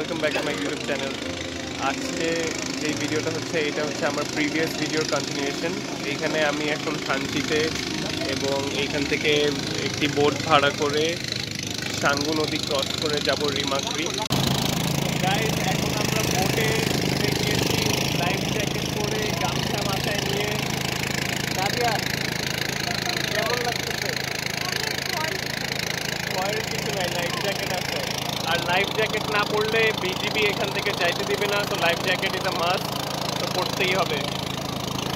Welcome back to my YouTube channel. আজকে যে ভিডিওটা হচ্ছে এটা হচ্ছে আমার প্রিভিয়াস ভিডিওর কন্টিনিউয়েশন। এইখানে আমি এখন থানচিতে এবং এইখান থেকে একটি বোট ভাড়া করে সাঙ্গু নদী ক্রস করে যাব রিমাক্রি। গাইস, এখন আমরা বোটে গিয়েছি লাইফ জ্যাকেট পরে, গামছা মাথায় নিয়ে। নাদিয়া, কেমন লাগতেছে? ভয়ের কিছু নাই, লাইফ জ্যাকেট আছে। আর লাইফ জ্যাকেট না পরলে বিজিবি এখান থেকে যাইতে দিবে না, তো life jacket is a must, তো পরতেই হবে।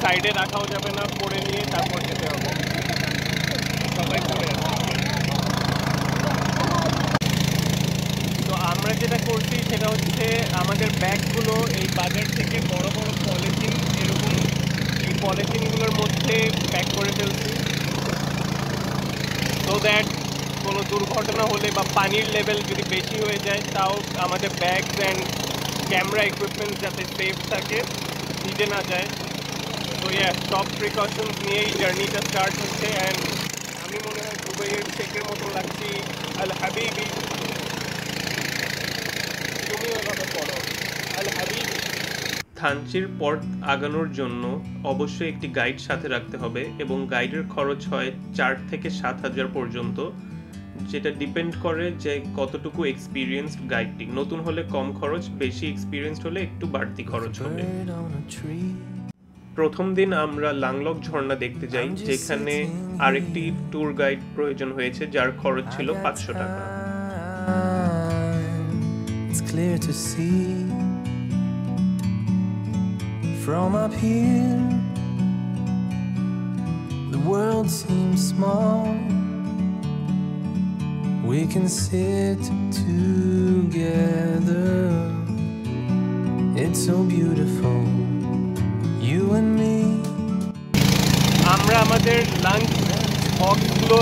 সাইডে রাখাও যাবে না, পরে নিয়ে তারপর যেতে হবে। সবাই পরে আছে। তো আমরা যেটা করছি সেটা হচ্ছে আমাদের ব্যাগগুলো এই বাজার থেকে বড় বড় পলিথিন, এরকম এই পলিথিনগুলোর মধ্যে প্যাক করে ফেলছি, সো দ্যাট কোনো দুর্ঘটনা হলে বা পানির লেভেল যদি বেশি হয়ে যায় তাও আমাদের ব্যাগস অ্যান্ড ক্যামেরা ইকুইপমেন্ট যাতে সেফ থাকে, ভিজে না যায়। তো সব প্রিকশনস নিয়েই জার্নিটা স্টার্ট হচ্ছে। অ্যান্ড আমি মনে হয় দুবাইয়ের শেখের মতো লাগছি। আল হাবিবি, তুমিও এভাবে পড়ো, আল হাবিবি। থানচির পথ আগানোর জন্য অবশ্যই একটি গাইড সাথে রাখতে হবে এবং গাইডের খরচ হয় 4 থেকে 7,000 পর্যন্ত, যেটা ডিপেন্ড করে যে কতটুকু এক্সপিরিয়েন্সড গাইডটি। নতুন হলে কম খরচ, বেশি এক্সপিরিয়েন্সড হলে একটু বাড়তি খরচ হবে। প্রথম দিন আমরা লাংলক ঝর্ণা দেখতে যাই, যেখানে আরেকটি ট্যুর গাইড প্রয়োজন হয়েছে, যার খরচ ছিল 500 টাকা। It's clear to see from up here the world seems small. We can sit together. It's so beautiful, you and me. আমরা আমাদের লাঞ্চ বক্সগুলো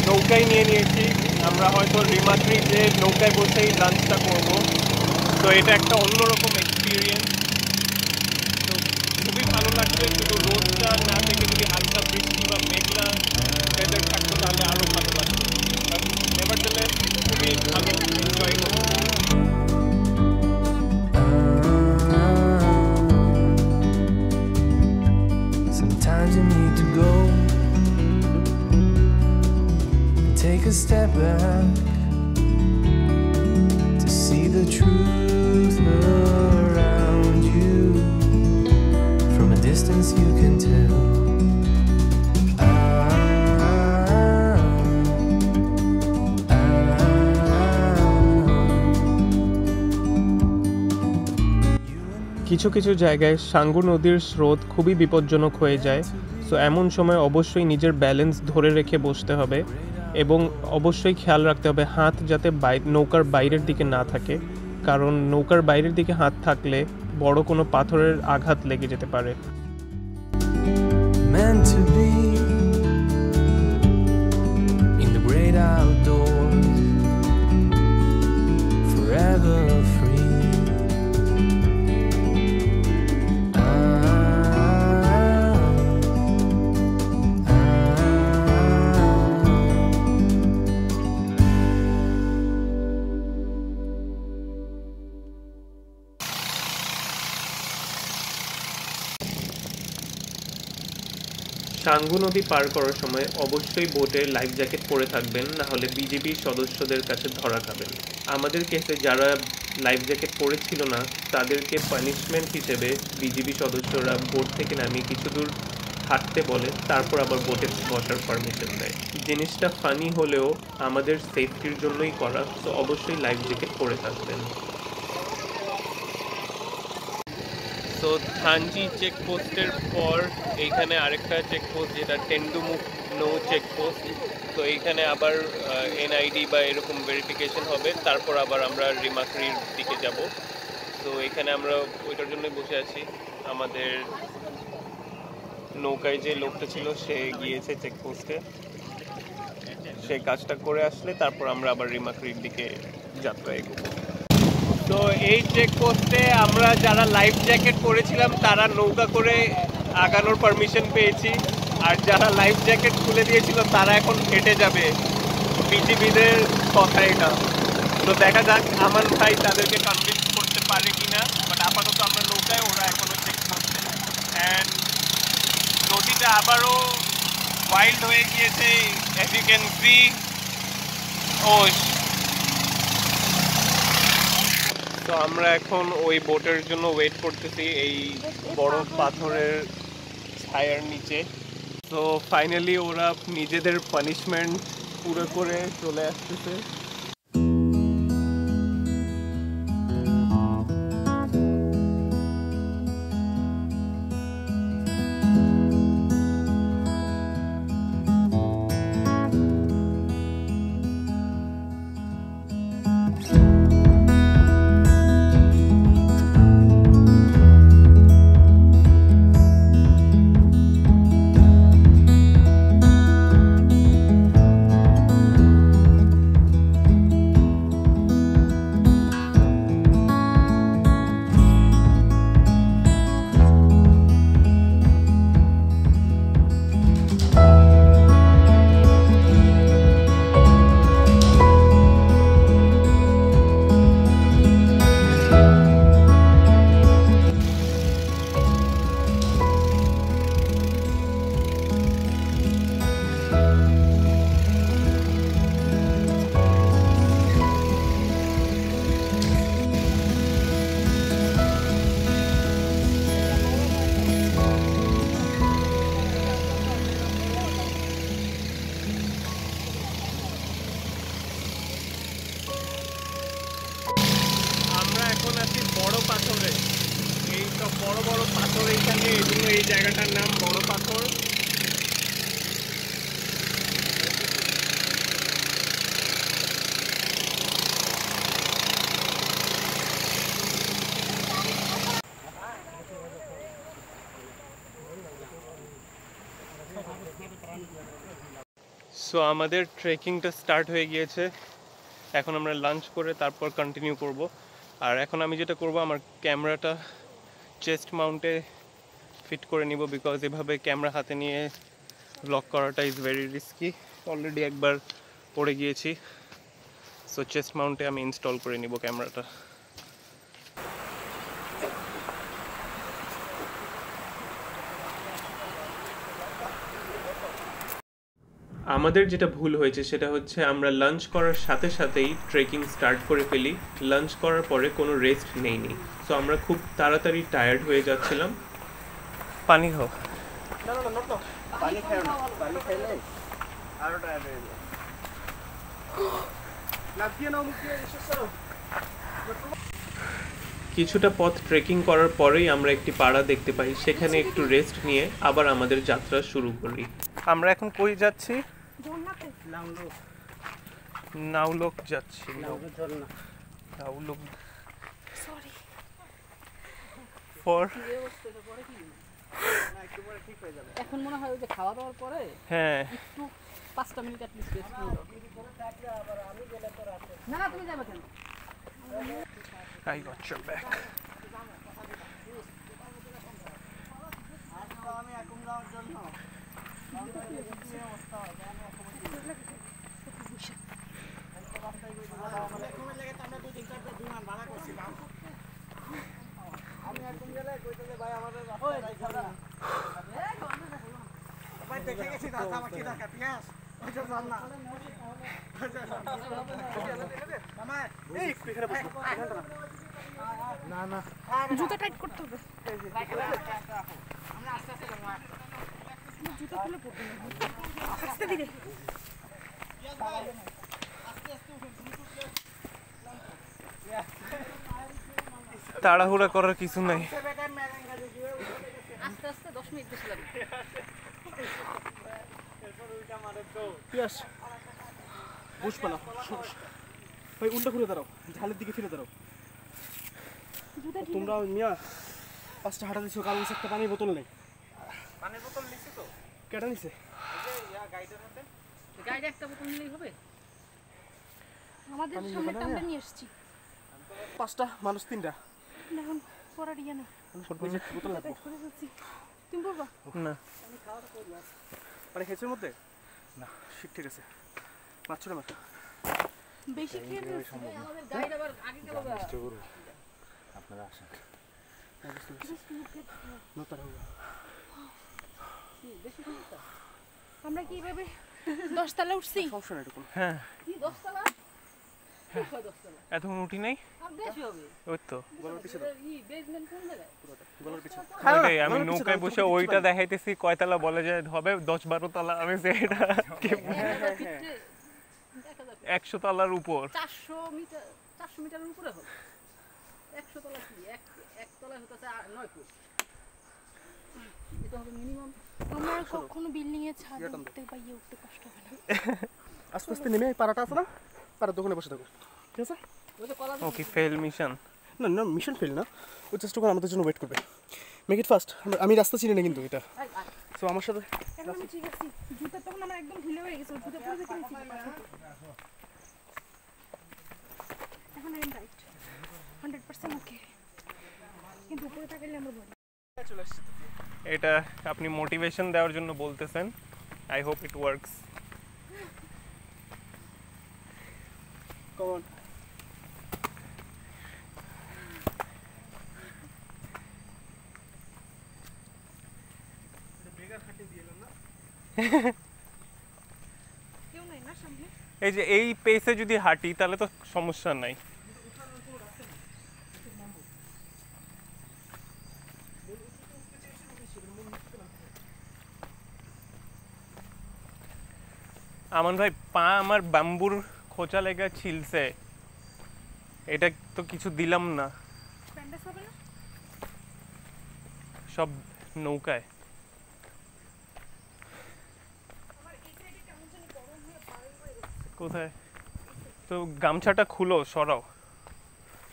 নৌকায় নিয়ে নিয়েছি। আমরা হয়তো রিমাক্রি যে নৌকায় বসেই লাঞ্চটা করব, তো এটা একটা অন্যরকম এক্সপিরিয়েন্স। তো খুবই ভালো লাগবে। শুধু রোদটা না থেকে যদি হালকা বৃষ্টি বা মেঘলা ওয়েদার থাকতো তাহলে আরও ভালো লাগতো। নেভারথেলেস খুবই ভালো এনজয় করবো। Sometimes you need to go and take a step back to see the truth around you. From a distance you can tell. কিছু কিছু জায়গায় সাঙ্গু নদীর স্রোত খুবই বিপজ্জনক হয়ে যায়, সো এমন সময় অবশ্যই নিজের ব্যালেন্স ধরে রেখে বসতে হবে এবং অবশ্যই খেয়াল রাখতে হবে হাত যাতে নৌকার বাইরের দিকে না থাকে, কারণ নৌকার বাইরের দিকে হাত থাকলে বড় কোনো পাথরের আঘাত লেগে যেতে পারে। Meant to be in the great outdoors, forever free. Sangu নদী পার করার সময় অবশ্যই বোটে লাইফ জ্যাকেট পরে থাকবেন, না হলে বিজিবি সদস্যদের কাছে ধরা খাবেন। আমাদের কেসে যারা লাইফ জ্যাকেট পরেছিল না তাদেরকে পানিশমেন্ট হিসেবে বিজিবি সদস্যরা বোট থেকে নামিয়ে কিছু দূর হাঁটতে বলে, তারপর আবার বোটে বসার পারমিশন দেয়। জিনিসটা ফানি হলেও আমাদের সেফটির জন্যই করা, তো অবশ্যই লাইফ জ্যাকেট পরে থাকবেন। তো থানচি চেকপোস্টের পর এইখানে আরেকটা চেকপোস্ট, যেটা টেন্ডুমুখ নৌ চেকপোস্ট। তো এইখানে আবার এনআইডি বা এরকম ভেরিফিকেশন হবে, তারপর আবার আমরা রিমাক্রির দিকে যাব। তো এখানে আমরা ওইটার জন্যই বসে আছি। আমাদের নৌকায় যে লোকটা ছিল সে গিয়েছে চেকপোস্টে, সেই কাজটা করে আসলে তারপর আমরা আবার রিমাক্রির দিকে যাত্রা এগোবো। তো এই চেকপোস্টে আমরা যারা লাইফ জ্যাকেট পরেছিলাম তারা নৌকা করে আগানোর পারমিশন পেয়েছি, আর যারা লাইফ জ্যাকেট খুলে দিয়েছিল তারা এখন হেঁটে যাবে। বিজিবিদের কথা এটা। তো দেখা যাক আমান ভাই তাদেরকে কনভিন্স করতে পারে কিনা। বাট আপাতত আমরা নৌকায়, ওরা এখনো চেক করছে। অ্যান্ড নদীটা আবারও ওয়াইল্ড হয়ে গিয়েছে, অ্যাজ ইউ ক্যান সি। তো আমরা এখন ওই বোটের জন্য ওয়েট করতেছি এই বড় পাথরের ছায়ার নিচে। তো ফাইনালি ওরা নিজেদের পানিশমেন্ট পুরো করে চলে আসতেছে। আমরা এখন আছি বড় পাথরে। এই সব বড় বড় পাথর এইখানে, এই জন্য এই জায়গাটার নাম বড় পাথর। সো আমাদের ট্রেকিংটা স্টার্ট হয়ে গিয়েছে। এখন আমরা লাঞ্চ করে তারপর কন্টিনিউ করব। আর এখন আমি যেটা করব, আমার ক্যামেরাটা চেস্ট মাউন্টে ফিট করে নিব, বিকজ এভাবে ক্যামেরা হাতে নিয়ে ব্লগ করাটা ইজ ভেরি রিস্কি। অলরেডি একবার পড়ে গিয়েছি। সো চেস্ট মাউন্টে আমি ইনস্টল করে নিব ক্যামেরাটা। আমাদের যেটা ভুল হয়েছে সেটা হচ্ছে আমরা লাঞ্চ করার সাথে সাথেই ট্রেকিং স্টার্ট করে ফেলি। লাঞ্চ করার পরে কোনো রেস্ট নেইনি। সো আমরা খুব তাড়াতাড়ি টায়ার্ড হয়ে যাচ্ছিলাম। পানি খাও। পানি খাও না, পানি খাইলে আরো টায়ার্ড হয়ে যাবে। লাগিয়ে নাও মুখে এসে করো। কিছুটা পথ ট্রেকিং করার পরেই আমরা একটি পাড়া দেখতে পাই। সেখানে একটু রেস্ট নিয়ে আবার আমাদের যাত্রা শুরু করি। আমরা এখন কই যাচ্ছি? নাউলক যাচ্ছি। নাউলক ফর এখন মনে হয় যে খাওয়া দাওয়ার পরে হ্যাঁ একটু 5টা মিনিট অ্যাট লিস্ট রেস্ট নিয়ে নাও। না না তুমি যাবে কেন? I got your back. আমি এখন যাওয়ার জন্য আমি এখন গেলে কইতে ভাই আমাদের ভাই দেখে গেছি দাদা আমাকে দেখা পিয়াস ওইটা জান না মামা এই এখানে বসো না না জুতা টাইট করতে হবে। আমরা আস্তে আস্তে যাবো। জুতা খুলে পড়বে না, আস্তে ধীরে। তাড়াহুড়া করার কিছু নাই। আস্তে আস্তে 10 মিনিট বেশি লাগবে। পিয়াস বুঝবা না ভাই, উল্টা ঘুরে দাঁড়াও, ঝালের দিকে ফিরে দাঁড়াও। তোমরা মিয়া 5টা হাঁটা দিছো, কারণ একটা পানির বোতল নেই। পানির বোতল নিছি তো কেটে নিছে গাইডে একটা বোতল নিলেই হবে। আমাদের সামনে আমরা নিয়ে এসেছি 5টা মানুষ 3টা এখন পড়ার ইয়া নেই। বোতল লাগবে। তুমি বলবা না পানি খেয়েছো মধ্যে না? ঠিক আছে, মাছ ছোট মাছ বেশি খেয়ে ফেলছি। আমরা কিভাবে 10 তলা উঠছি? সমস্যা নাই এরকম। হ্যাঁ কি 10 তলা? এতক্ষণ উঠি নাই আর বেশি হবে। ওই তো গলার পিছে দাও, এই বেসমেন্ট কোন জায়গায়? গলার পিছে। ওইটাই আমি গলার পিছে নৌকায় দাও, বসে তোমাকে ওইটা কিচ্ছু দেখাইতেছি কয়তলা বলে যায় হবে 10-12 তলা আমি সেটা 100 তলার উপর 400 মিটারের উপরে হবে। 100 তলা কি? এক তলা হতেছে 9 ফুট। এটা হবে মিনিমাম। আমরা আর কখনো বিল্ডিং এর ছাদে উঠতে বা উঠতে কষ্ট হবে না। আস্তে আস্তে নেমে এই পাড়াটা আছে না, পাড়ার দোকানে বসে থাকো, ঠিক আছে? ওই যে কলা ওকে ফেল মিশন না না, মিশন ফেল না, ও জাস্ট ওখানে আমাদের জন্য ওয়েট করবে। Make it fast. আমি রাস্তা চিনি না কিন্তু এটা, সো আমার সাথে এখন আমি ঠিক আছি। জুতা তখন আমার একদম ঢিলে হয়ে গেছে। জুতা পরে যেতে নিছি। এখন আই এম রাইট 100% ওকে। কিন্তু উপরে তাকাইলে আমরা বলি চলে আসছি। এটা আপনি মোটিভেশন দেওয়ার জন্য বলতেছেন I hope it works come on. কেউ নাই না সামনে। এই যে এই পেসে যদি হাঁটি তাহলে তো সমস্যা নাই আমান ভাই পা আমার ব্যাম্বুর খোঁচা লেগে ছিলছে এটা তো কিছু দিলাম না ব্যান্ডেজ হবে না? সব নৌকায় কোথায় তো গামছাটা খুলো সরাও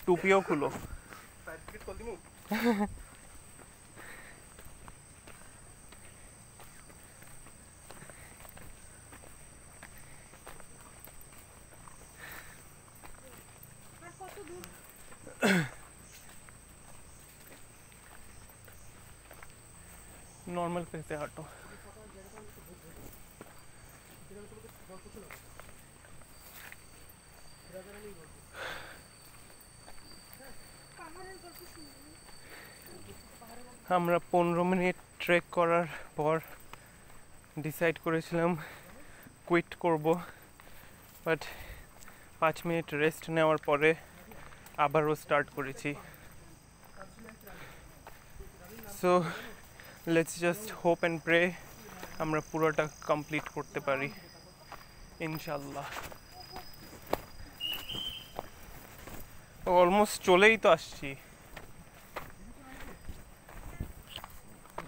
টুপিও খুলো সার্টিফিকেট কল দিমু। আর কত দূর? নর্মাল পেসে হাঁটো পাহাড়ের গল্প শুনবো। আমরা 15 মিনিট ট্রেক করার পর ডিসাইড করেছিলাম কুইট করব বাট 5 মিনিট রেস্ট নেওয়ার পরে আবারও স্টার্ট করেছি so let's just hope and pray আমরা পুরোটা কমপ্লিট করতে পারি ইনশাল্লাহ অলমোস্ট চলেই তো আসছি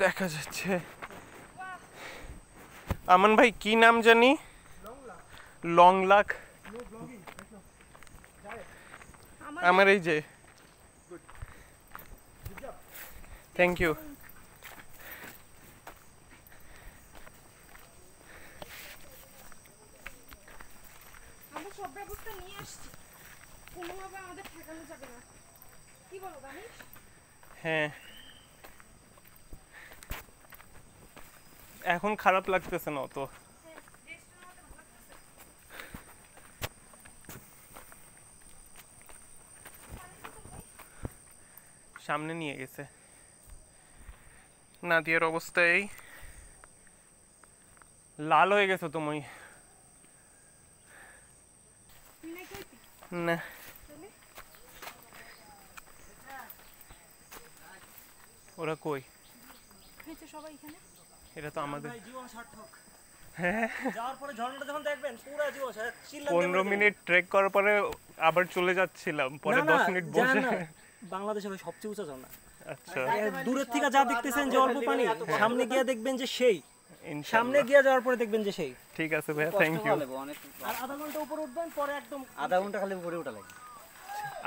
দেখা যাচ্ছে আমান ভাই কি নাম জানি লং লাখ আমার এই যে থ্যাংক ইউ আমরা সব ব্যবস্থা নিয়ে আসছি। কোনোভাবে আমাদের ঠেকানো যাবে না। কি বলো দানিশ? হ্যাঁ এখন খারাপ লাগতেছে না অত সামনে নিয়ে গেছে নাদিয়ার অবস্থা এই লাল হয়ে গেছো তুমি মিনা কইতি? না ওরা কই হয়েছে সবাই এখানে? এটা তো আমাদের জীবন সার্থক। যাওয়ার পরে ঝর্ণাটা যখন দেখবেন পুরো জীবন সার্থক। 15 মিনিট ট্রেক করার পরে আবার চলে যাচ্ছিলাম পরে 10 মিনিট বসে বাংলাদেশে ভাই সবচেয়ে উঁচা ঝর্ণা। আচ্ছা দূরের থেকে যা দেখতেছেন যে অল্প পানি, সামনে গিয়ে দেখবেন যে সেই। সামনে ইনশাআল্লাহ গিয়ে যাওয়ার পরে দেখবেন যে সেই। ঠিক আছে ভাইয়া থ্যাংক ইউ আর আধা ঘন্টা উপরে উঠবেন পরে একদম আধা ঘন্টা খালি উপরে উঠা লাগে।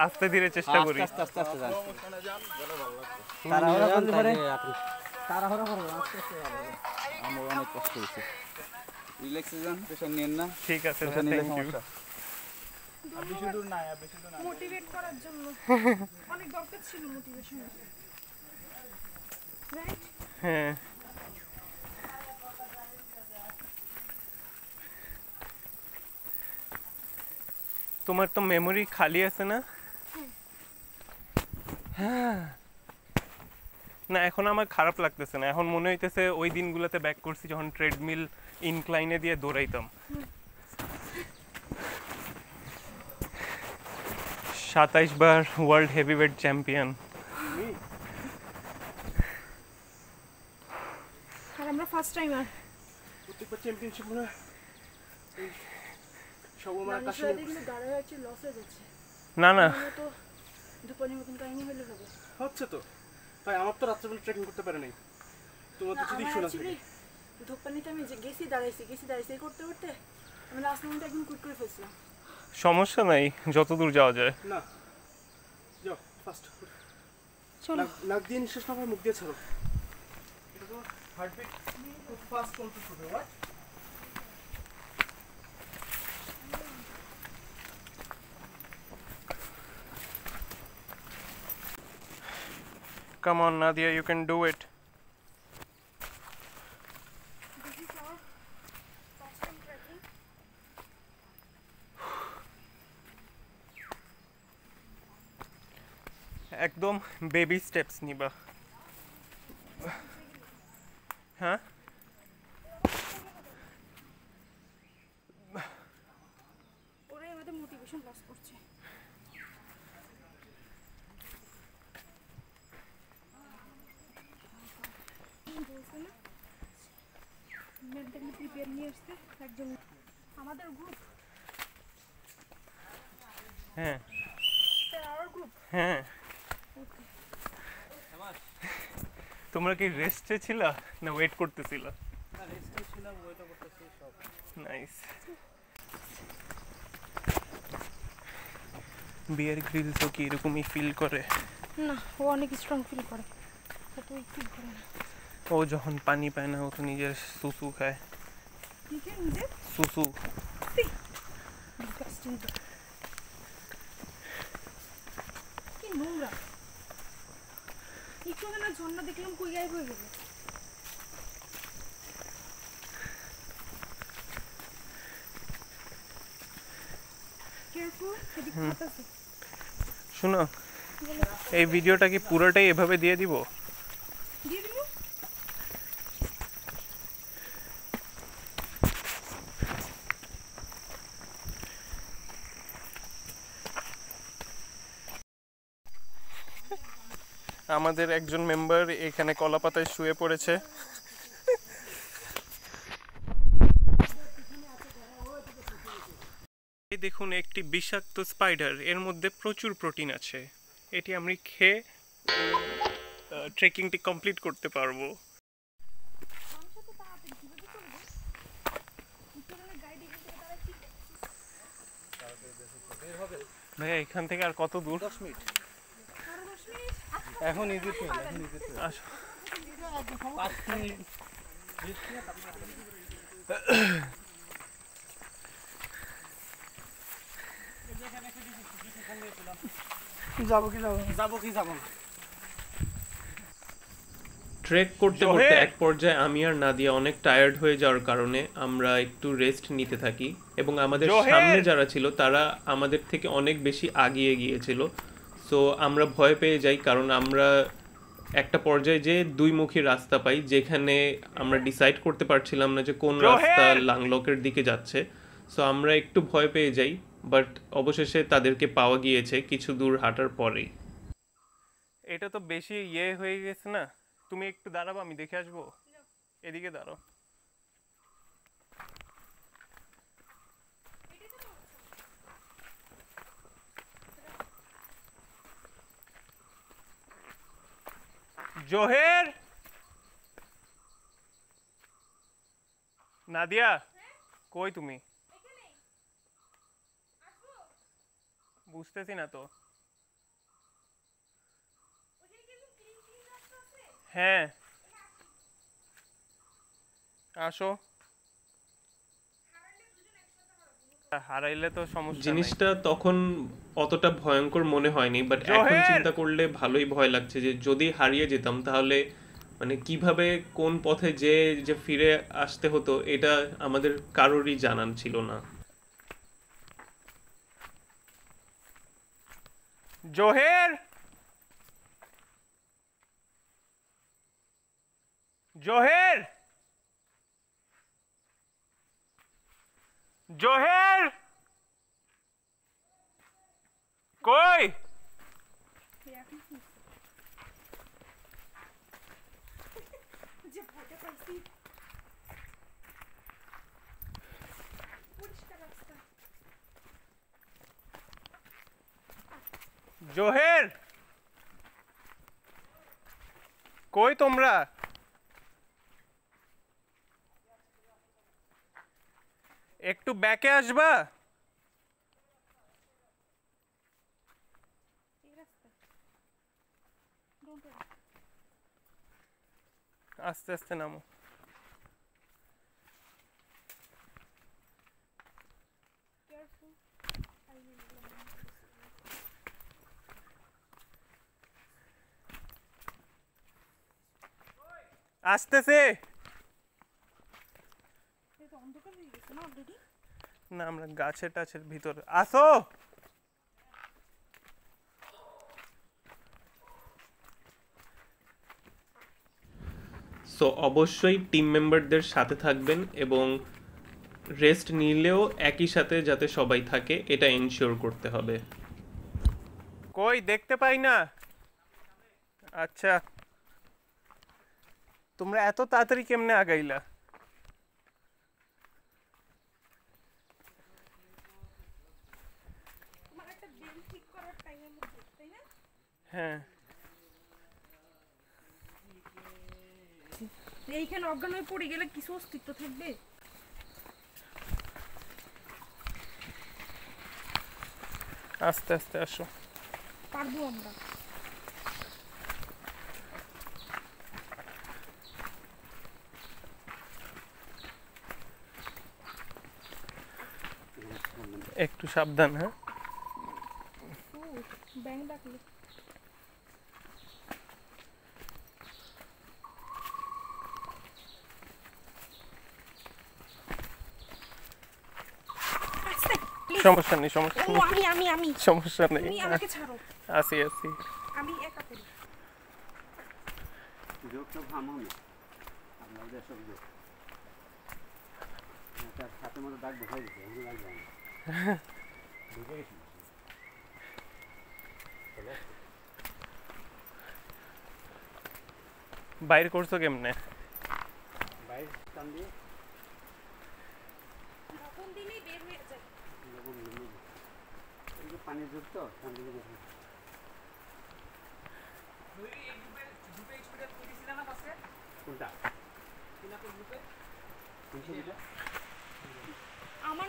আস্তে ধীরে চেষ্টা করি আস্তে আস্তে আস্তে যান। তাড়াহুড়া করলে পরে তাড়াহুড়া করবো, আস্তে আস্তে যাবো। আমার অনেক কষ্ট হয়েছে। রিল্যাক্সে যান, প্রেশার নিয়েন না। ঠিক আছে প্রেশার নিলে থ্যাংক ইউ সমস্যা। মোটিভেট করার জন্য অনেক দরকার ছিল মোটিভেশন। রাইট? হ্যাঁ তোমার তো মেমোরি খালি আছে না? হ্যাঁ। না এখন আমার খারাপ লাগতেছে না, এখন মনে হইতেছে ওই দিনগুলোতে ব্যাক করছি যখন ট্রেডমিল ইনক্লাইনে দিয়ে দৌড়াইতাম। 27 বার ওয়ার্ল্ড হেভিওয়েট চ্যাম্পিয়ন। আর আমরা ফার্স্ট টাইমার। প্রত্যেকবার চ্যাম্পিয়নশিপ মনে হয় এই সব আমার আকাশে কিন্তু দাঁড়ায় হচ্ছে লস হয়ে যাচ্ছে। না না আমরা তো দুপানির মতন কাহিনী হইলে হবে। হচ্ছে তো ভাই, আমার তো রাত্রেবেলা ট্রেকিং করতে পারে নাই, তোমার তো যদি শোনা থাকে। ধূপপানিতে আমি গেছি দাঁড়াইছি করতে করতে আমি লাস্ট মোমেন্টে একদম কুইট করে ফেলছিলাম। সমস্যা নাই, যত দূর যাওয়া যায়। না যাও ফাস্ট, চলো নাক দিয়ে নিঃশ্বাস না ভাই, মুখ দিয়ে ছাড়ো। এটা তো হার্টবিট খুব ফাস্ট কন্ট্রোল করবে। What Come on Nadia, you can do it. this is our first time trekking. একদম বেবি স্টেপস নিবা। হ্যাঁ ওরাই আমাদের মোটিভেশন লস করছে। বলছে না মেন্টালি প্রিপেয়ার নিয়ে আসতে একজন আমাদের গ্রুপ, হ্যাঁ আওয়ার গ্রুপ। হ্যাঁ। তোমরা কি রেস্টে ছিলা না ওয়েট করতেছিলা? নাইস। বিয়ার গ্রিলসও কি এরকমই ফিল করে? না, ও অনেক স্ট্রং ফিল করে, তুই ফিল করে না। ও যখন পানি পায় না ও তো নিজের সুসু খায়। নিজে সুসু। ডিসগাস্টিং তো, কি নোংরা। একটু আগে না ঝর্ণা দেখলাম, কই গায়েব হয়ে গেল। কেয়ারফুল, এদিকে আছে। শোনো, এই ভিডিওটা কি পুরোটাই এভাবে দিয়ে দিব? দিয়ে দিব। আমাদের একজন মেম্বার এখানে কলাপাতায় শুয়ে পড়েছে। এই দেখুন একটি বিষাক্ত স্পাইডার, এর মধ্যে প্রচুর প্রোটিন আছে। এটি আমি খেয়ে ট্রেকিংটি কমপ্লিট করতে পারবো। ভাইয়া এখান থেকে আর কত দূর? 10 মিনিট এখন ইজি ফেল, এখন ইজি ফেল। আসো। 5 মিনিট যাবো কি যাব না। ট্রেক করতে করতে এক পর্যায়ে আমি আর নাদিয়া অনেক টায়ার্ড হয়ে যাওয়ার কারণে আমরা একটু রেস্ট নিতে থাকি, এবং আমাদের সামনে যারা ছিল তারা আমাদের থেকে অনেক বেশি আগিয়ে গিয়েছিল। সো আমরা ভয় পেয়ে যাই, কারণ আমরা একটা পর্যায়ে যে দুইমুখী রাস্তা পাই, যেখানে আমরা ডিসাইড করতে পারছিলাম না যে কোন রাস্তা লাংলকের দিকে যাচ্ছে। সো আমরা একটু ভয় পেয়ে যাই, বাট অবশেষে তাদেরকে পাওয়া গিয়েছে কিছু দূর হাঁটার পরেই। এটা তো বেশি হয়ে গেছে না? তুমি একটু দাঁড়াবো, আমি দেখে আসবো। এদিকে দাঁড়াও। জোহের, নাদিয়া, কই তুমি? বুঝতেছি না তো। হ্যাঁ আসো। হারাইলে তো সমস্যা। জিনিসটা তখন অতটা ভয়ঙ্কর মনে হয়নি, বাট এখন চিন্তা করলে ভালোই ভয় লাগছে যে যদি হারিয়ে যেতাম তাহলে মানে কিভাবে কোন পথে যে ফিরে আসতে হতো এটা আমাদের কারোরই জানা ছিল না। জোহের, জোহের, জোহের, কই? যে ভয়টা পাইছি। পরিষ্কার রাস্তা। জোহের, কই তোমরা? একটু ব্যাকে আসবা? এই রাস্তা। আস্তে আস্তে নামো। কেয়ারফুল। আসতেছে। এই তো অন্ধকার হয়ে গেছে না অলরেডি। না, আমরা গাছের টাছের ভিতর। আসো। সো অবশ্যই টিম মেম্বারদের সাথে থাকবেন এবং রেস্ট নিলেও একই সাথে যাতে সবাই থাকে এটা এনশিওর করতে হবে। কই দেখতে পাই না। আচ্ছা, তোমরা এত তাড়াতাড়ি কেমনে আগাইলা? তোমার একটা বেল ঠিক করার টাইমের মধ্যে, তাই না? হ্যাঁ, এইখানে অজ্ঞান হয়ে পড়ে গেলে কিছু অস্তিত্ব থাকবে? আস্তে আস্তে আসো। পারবো আমরা। একটু সাবধান। হ্যাঁ, ও ব্যাং ডাকলো। আস্তে, please। সমস্যা নেই, সমস্যা ও নেই, আমি সমস্যা নেই। তুমি আমাকে ছাড়ো, আসি আসি। আমি একা করি। যোগটা ভাঙো না আপনাদের সব যোগ তার সাথে মতো দাগ বসাই দিচ্ছে এমন লাগবে না ঢুকে গেছি বাইরে করছো কেমনে? বাইরে টান দিয়ে তখন দিলেই বের হয়ে যায়। এই যে পানির যোগ তো টান দিলে বেশি কোনটা কোন ছবিটা আমার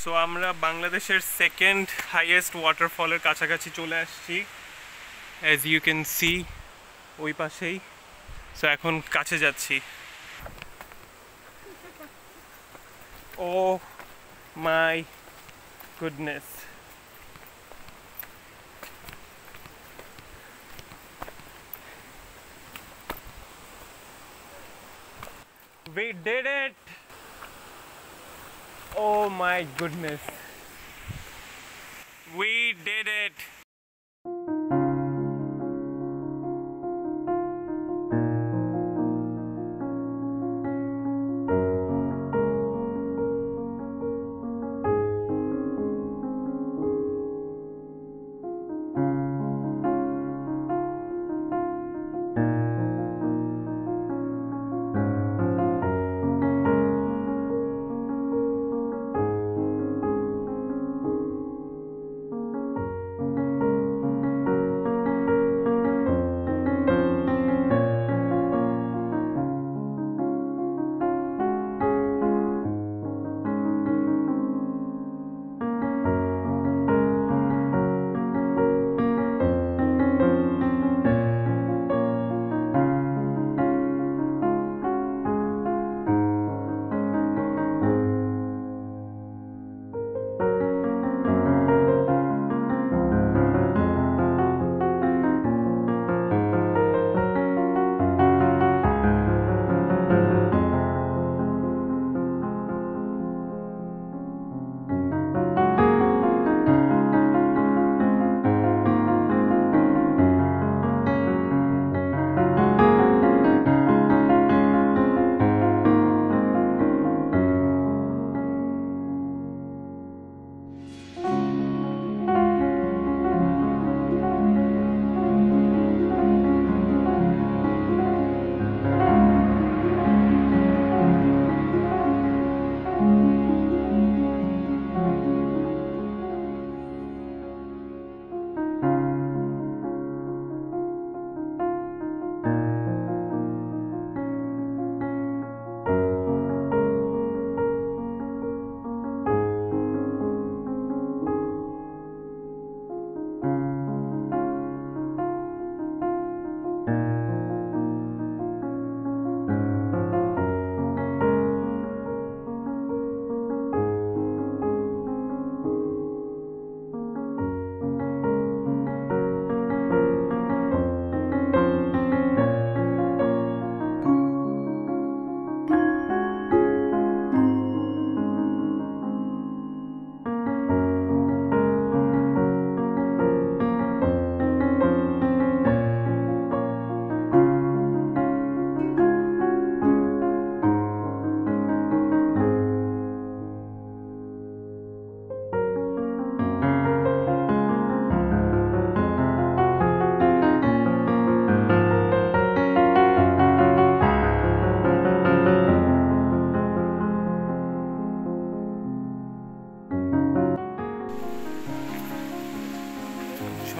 সো আমরা বাংলাদেশের সেকেন্ড হাইয়েস্ট ওয়াটারফলের কাছাকাছি চলে আসছি, অ্যাজ ইউ ক্যান সি ওই পাশেই। সো এখন কাছে যাচ্ছি। Oh my goodness, we did it! Oh my goodness, we did it!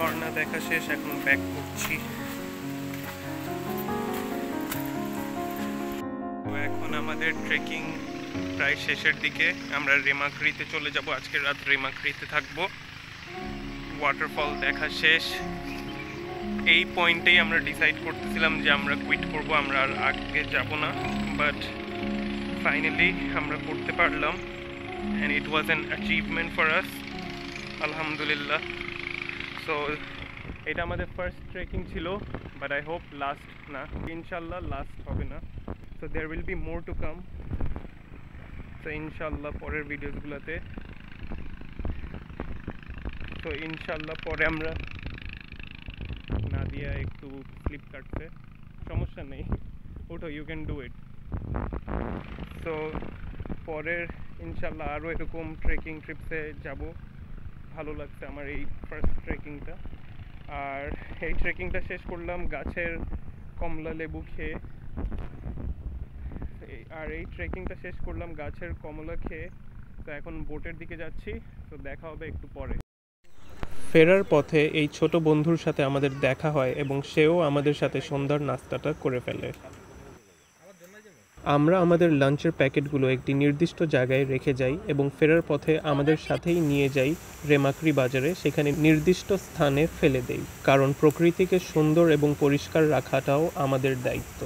ঝর্ণা দেখা শেষ, এখন ব্যাক করছি। তো এখন আমাদের ট্রেকিং প্রায় শেষের দিকে। আমরা রেমাক্রিতে চলে যাব, আজকের রাত রেমাক্রিতে থাকবো। ওয়াটারফল দেখা শেষ। এই পয়েন্টেই আমরা ডিসাইড করতেছিলাম যে আমরা কুইট করব, আমরা আর আগে যাব না, বাট ফাইনালি আমরা করতে পারলাম and it was an achievement for us, আলহামদুলিল্লাহ। সো এটা আমাদের ফার্স্ট ট্রেকিং ছিল, বাট আই হোপ লাস্ট না, ইনশাল্লাহ লাস্ট হবে না। So there will be more to come. So ইনশাল্লাহ পরের ভিডিওসগুলোতে, তো ইনশাল্লাহ পরে আমরা, নাদিয়া একটু স্লিপ কাটছে, সমস্যা নেই, ওঠো, you can do it. So পরের ইনশাল্লাহ আরও এরকম ট্রেকিং ট্রিপসে যাব। ভালো লাগছে আমার এই ফার্স্ট ট্রেকিংটা। আর এই ট্রেকিংটা শেষ করলাম গাছের কমলা লেবু খেয়ে, আর এই ট্রেকিংটা শেষ করলাম গাছের কমলা খেয়ে। তো এখন বোটের দিকে যাচ্ছি, তো দেখা হবে একটু পরে। ফেরার পথে এই ছোট বন্ধুর সাথে আমাদের দেখা হয় এবং সেও আমাদের সাথে সন্ধ্যার নাস্তাটা করে ফেলে। আমরা আমাদের লাঞ্চের প্যাকেটগুলো একটি নির্দিষ্ট জায়গায় রেখে যাই এবং ফেরার পথে আমাদের সাথেই নিয়ে যাই রেমাক্রি বাজারে, সেখানে নির্দিষ্ট স্থানে ফেলে দেই, কারণ প্রকৃতিকে সুন্দর এবং পরিষ্কার রাখাটাও আমাদের দায়িত্ব।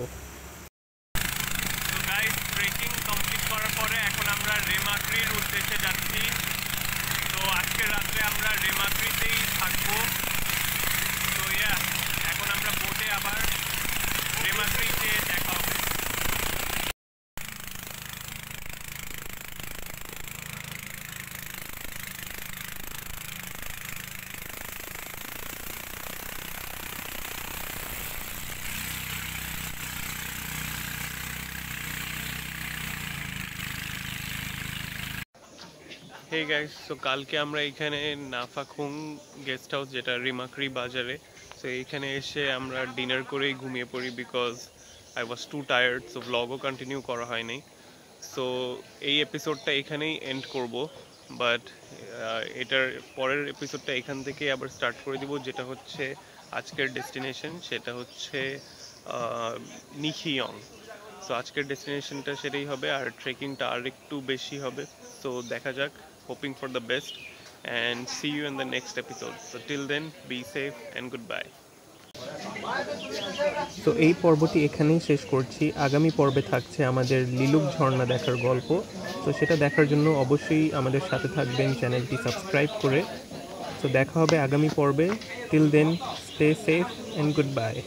ট্রেকিং কমপ্লিট করার পরে এখন আমরা রেমাক্রির উদ্দেশ্যে যাচ্ছি। তো আজকের রাত্রে আমরা রেমাক্রিতেই থাকবো। তো এখন আমরা বোটে আবার রেমাক্রিতে দেখা হবে। হে গাইস, সো কালকে আমরা এখানে নাফাখুং গেস্ট হাউস, যেটা রিমাক্রি বাজারে, সো এইখানে এসে আমরা ডিনার করেই ঘুমিয়ে পড়ি, because I was too tired, so ব্লগও কন্টিনিউ করা হয়নি। সো এই এপিসোডটা এখানেই এন্ড করব, বাট এটার পরের এপিসোডটা এখান থেকে আবার স্টার্ট করে দিব, যেটা হচ্ছে আজকের ডেস্টিনেশন, সেটা হচ্ছে নিখিয়ং। সো আজকের ডেস্টিনেশনটা সেটাই হবে, আর ট্রেকিংটা আর একটু বেশি হবে। সো দেখা যাক, hoping for the best and see you in the next episode. So till then, be safe and goodbye. তো এই পর্বটি এখানেই শেষ করছি। আগামী পর্বে থাকছে আমাদের লিলুক ঝর্ণা দেখার গল্প। তো সেটা দেখার জন্য অবশ্যই আমাদের সাথে থাকবেন, চ্যানেলটি সাবস্ক্রাইব করে। তো দেখা হবে আগামী পর্বে। Till then, stay safe and goodbye.